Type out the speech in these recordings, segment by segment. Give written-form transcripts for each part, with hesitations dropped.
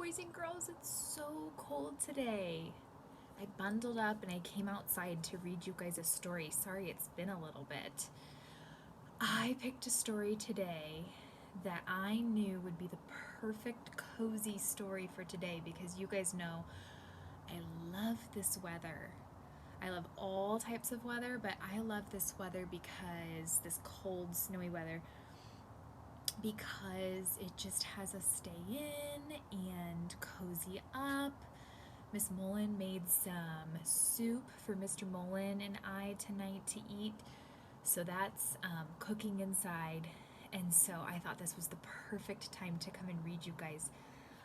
boys and girls, it's so cold today. I bundled up and I came outside to read you guys a story. Sorry, it's been a little bit. I picked a story today that I knew would be the perfect cozy story for today because you guys know I love this weather. I love all types of weather, but I love this weather because this cold, snowy weather, because it just has us stay in and cozy up. Miss Mullen made some soup for Mr. Mullen and I tonight to eat, so that's cooking inside. And so I thought this was the perfect time to come and read you guys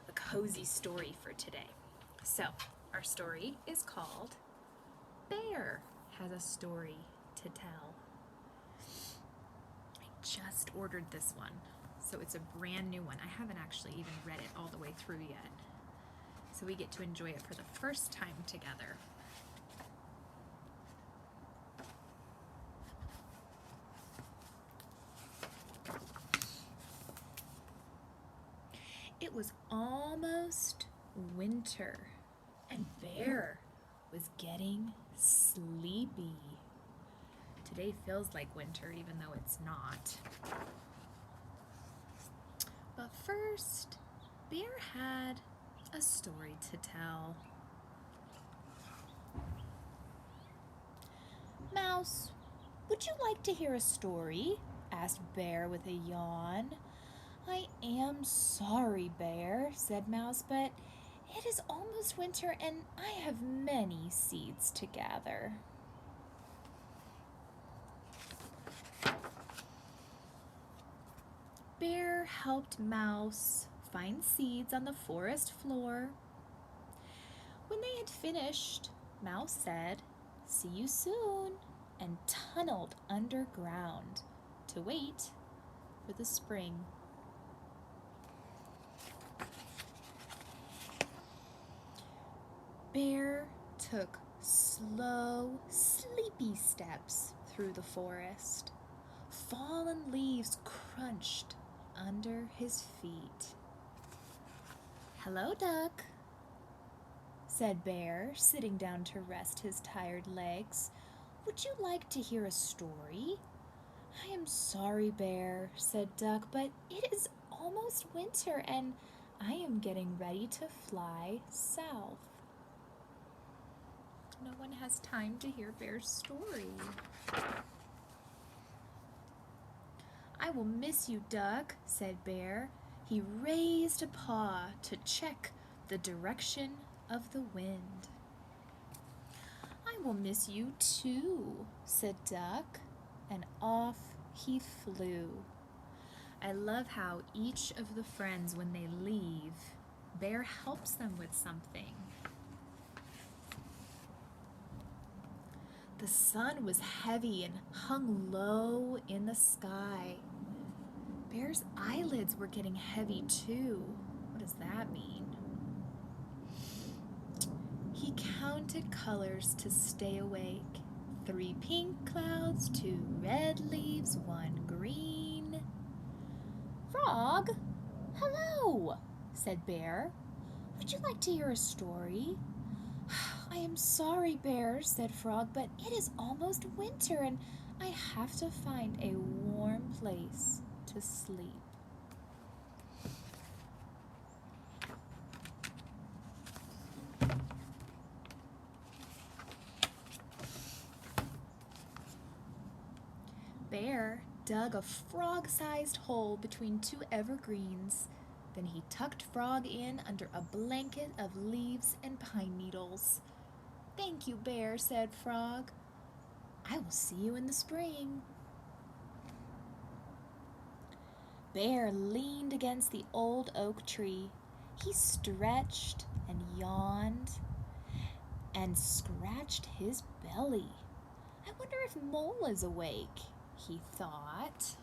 a cozy story for today. So our story is called Bear Has a Story to Tell. I just ordered this one, so it's a brand new one. I haven't actually even read it all the way through yet, so we get to enjoy it for the first time together. It was almost winter, and Bear was getting sleepy. Today feels like winter, even though it's not. But first, Bear had a story to tell. Mouse, would you like to hear a story? Asked Bear with a yawn. I am sorry, Bear, said Mouse, but it is almost winter and I have many seeds to gather. Bear helped Mouse find seeds on the forest floor. When they had finished, Mouse said, "See you soon," and tunneled underground to wait for the spring. Bear took slow, sleepy steps through the forest. Fallen leaves crunched under his feet. "Hello, Duck," said Bear, sitting down to rest his tired legs. "Would you like to hear a story?" "I am sorry, Bear," said Duck, "but it is almost winter and I am getting ready to fly south." No one has time to hear Bear's story. "I will miss you, Duck," said Bear. He raised a paw to check the direction of the wind. "I will miss you too," said Duck, and off he flew. I love how each of the friends, when they leave, Bear helps them with something. The sun was heavy and hung low in the sky. Bear's eyelids were getting heavy too. What does that mean? He counted colors to stay awake. 3 pink clouds, 2 red leaves, 1 green. "Frog, hello," said Bear. "Would you like to hear a story?" "I am sorry, Bear," said Frog, "but it is almost winter and I have to find a warm place to sleep." Bear dug a frog-sized hole between 2 evergreens. Then he tucked Frog in under a blanket of leaves and pine needles. "Thank you, Bear," said Frog. "I will see you in the spring." Bear leaned against the old oak tree. He stretched and yawned and scratched his belly. "I wonder if Mole is awake," he thought.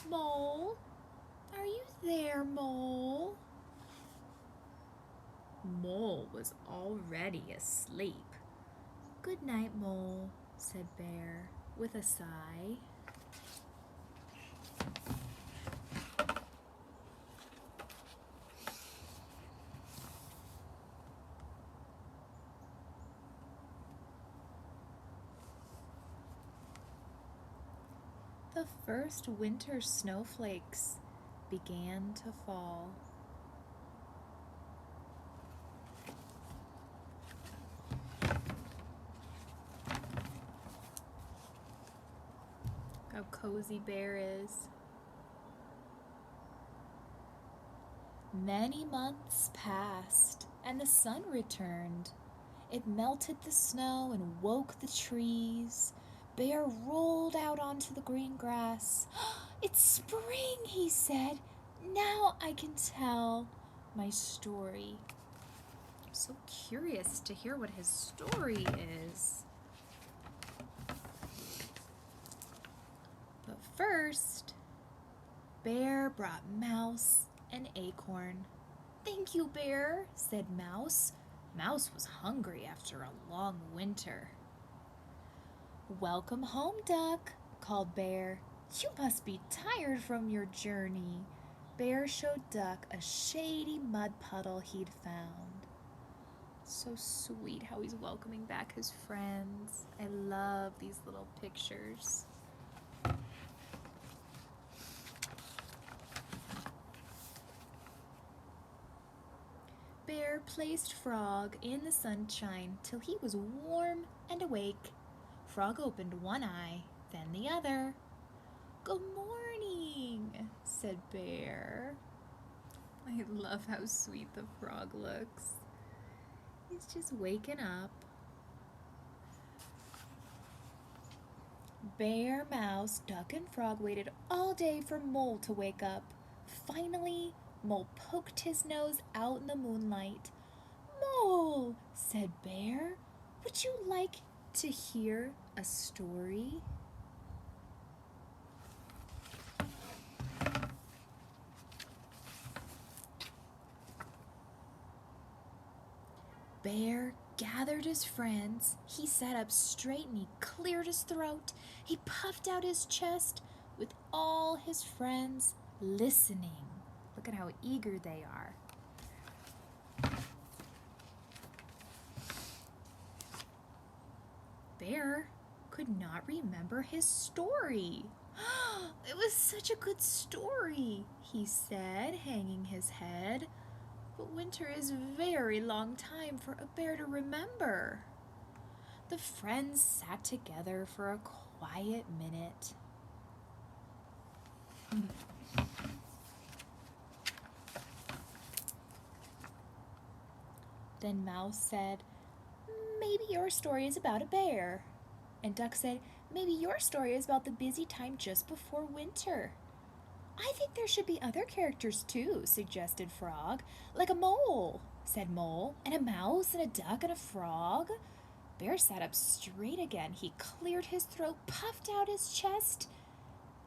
"Mole, are you there, Mole?" Mole was already asleep. "Good night, Mole," said Bear with a sigh. the first winter snowflakes began to fall. How cozy Bear is. Many months passed, and the sun returned. It melted the snow and woke the trees. Bear rolled out onto the green grass. "It's spring," he said. "Now I can tell my story." I'm so curious to hear what his story is. But first, Bear brought Mouse an acorn. "Thank you, Bear," said Mouse. Mouse was hungry after a long winter. "Welcome home, Duck," called Bear. "You must be tired from your journey." Bear showed Duck a shady mud puddle he'd found. So sweet how he's welcoming back his friends. I love these little pictures. Bear placed Frog in the sunshine till he was warm and awake. Frog opened one eye, then the other. "Good morning," said Bear. I love how sweet the frog looks. He's just waking up. Bear, Mouse, Duck, and Frog waited all day for Mole to wake up. Finally, Mole poked his nose out in the moonlight. "Mole," said Bear, "would you like to hear a story?" Bear gathered his friends. He sat up straight and he cleared his throat. He puffed out his chest with all his friends listening. Look at how eager they are. Bear could not remember his story. "It was such a good story," he said, hanging his head. "But winter is a very long time for a bear to remember." The friends sat together for a quiet minute. Then Mouse said, "Maybe your story is about a bear." And Duck said, "Maybe your story is about the busy time just before winter." "I think there should be other characters too," suggested Frog. "Like a mole," said Mole, "and a mouse and a duck and a frog." Bear sat up straight again. He cleared his throat, puffed out his chest,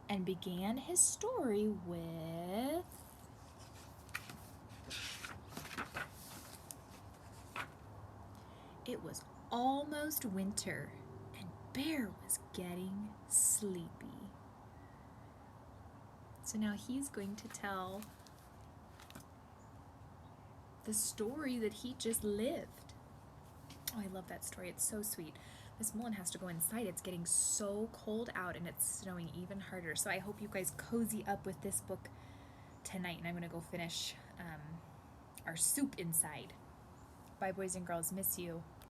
and began his story with... It was almost winter, and Bear was getting sleepy. So now he's going to tell the story that he just lived. Oh, I love that story. It's so sweet. Miss Mullen has to go inside. It's getting so cold out and it's snowing even harder. So I hope you guys cozy up with this book tonight, and I'm going to go finish our soup inside. Bye, boys and girls. Miss you.